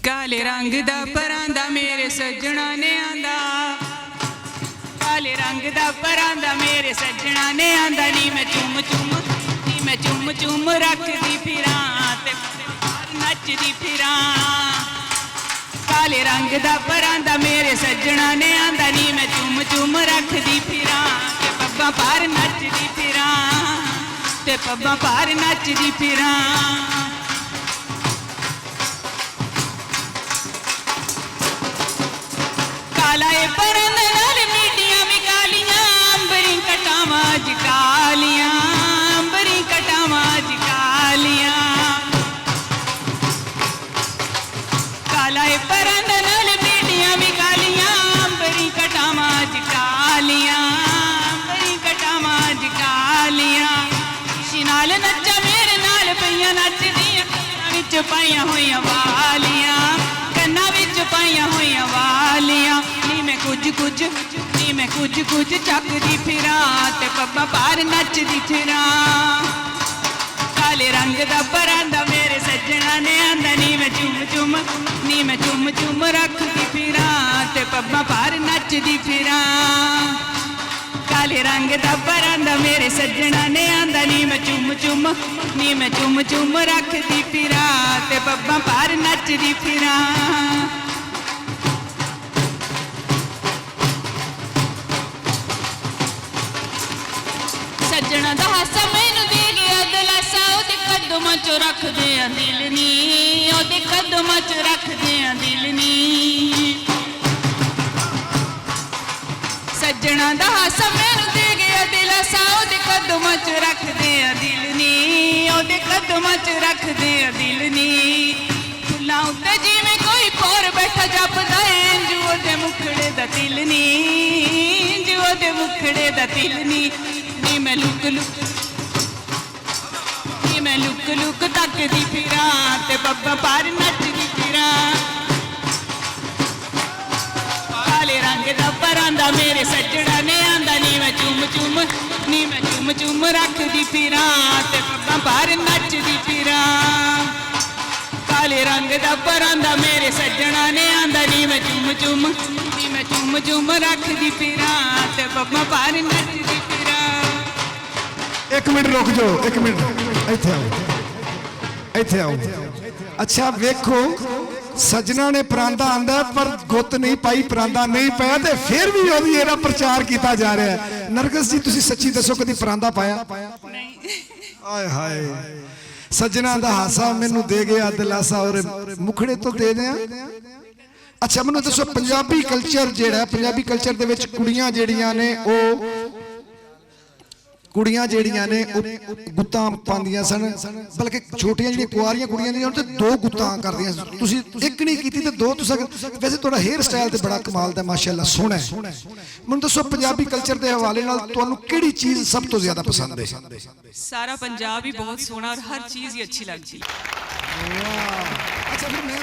काले रंग दा परांदा मेरे सज्जणा ने आंदा, काले रंग दा परांदा मेरे सज्जणा ने आंदा। नी मैं चुम चुम रखदी फिरां ते नचदी फिरां। काले रंग दा परांदा मेरे सज्जणा ने आंदा। नी मैं चुम रखदी फिरां ते पब्बां पार नचदी फिरां, ते पब्बां पार नचदी फिरां। काला ए परंद नाल मीटियां भी कालियां, अंबरी कटावां अज कालियां, अंबरी कटावां अज कालियां। काला ए परंद नाल मीटियां भी कालियां, अंबरी कटावां अज कालियां, अंबरी कटावां अज कालियां। खुशी नाल नच्चा मेरे नाल पईयां नचदियां, कन्नां विच पाईयां होईयां वालियां, कन्नां विच पाईयां होईयां वालियां। नी मैं कुछ चकदी फिरां ते पब्बां पार नचदी फिरां। काले रंग दा परांदा मेरे सज्जणा ने आंदा। नी मैं चुम रखदी फिरां ते पब्बां पार नचदी फिरां। काले रंग दा परांदा मेरे सज्जणा ने आंदा। नी मैं चुम रखदी फिरां ते पब्बां पार नचदी फिरां। सज्जणा दा हासा मैनू दे गया दलासा, ओदे कदमां चों रखदे आ दिल नी, ओदे कदमां चों रखदे आ दिल नी। सज्जणा दा हासा मैनू दे गया दिलासा, ओदे कदमां चों रखदे आ दिल नी, ओदे कदमां चों रखदे आ दिल नी। फुल्लां उत्ते जिवें कोई पोर बैठा जपदा ऐ, इंज ओदे मुखड़े दा तिल नी, इंज ओदे मुखड़े दा तिल नी। नी मैं लुक तकदी फिरां ते पब्बां पार नचदी फिरां। काले रंग दा परांदा मेरे सज्जणा ने आंदा। नी मैं चुम रखदी फिरां ते पब्बां पार नचदी फिरां। काले रंग दा परांदा मेरे सज्जणा ने आंदा। नी मैं चुम रखदी फिरां ते पब्बां पार नचदी फिरां। एक मिनट रुक जाओ, एक मिनट इत्थे आओ, इत्थे आओ। अच्छा वेखो सज्जना ने परांदा आंदा पर गुत नहीं पाई, परांदा नहीं पाया ते फिर भी ओदी एदा प्रचार किया जा रहा है। नरगस जी तुसी सच्ची दसो कदी परांदा पाया? हाय हाय सज्जना दा हासा मैनू दे गया दिलासा और मुखड़े तो दे दिया। अच्छा मैनू दसो पंजाबी कल्चर जेड़ा, पंजाबी कल्चर दे विच कुड़ियां जेड़ियां ने ओ गुत्तां पांदियां सन, बल्कि छोटियां जिहड़ियां कुआरियां कुड़ियां ने ते दो गुत्तां करदियां। तुसी एक नहीं कीती ते दो तुसा। वैसे तुहाडा हेयर स्टाइल ते बड़ा कमाल दा माशाअल्लाह सोहना है। मैनूं दसो पंजाबी कल्चर दे हवाले नाल तुहानूं किहड़ी चीज़ सब तो ज्यादा पसंद है? सारा पंजाब ही बहुत सोहना और हर चीज़ ही अच्छी लगती। अच्छा फिर मैं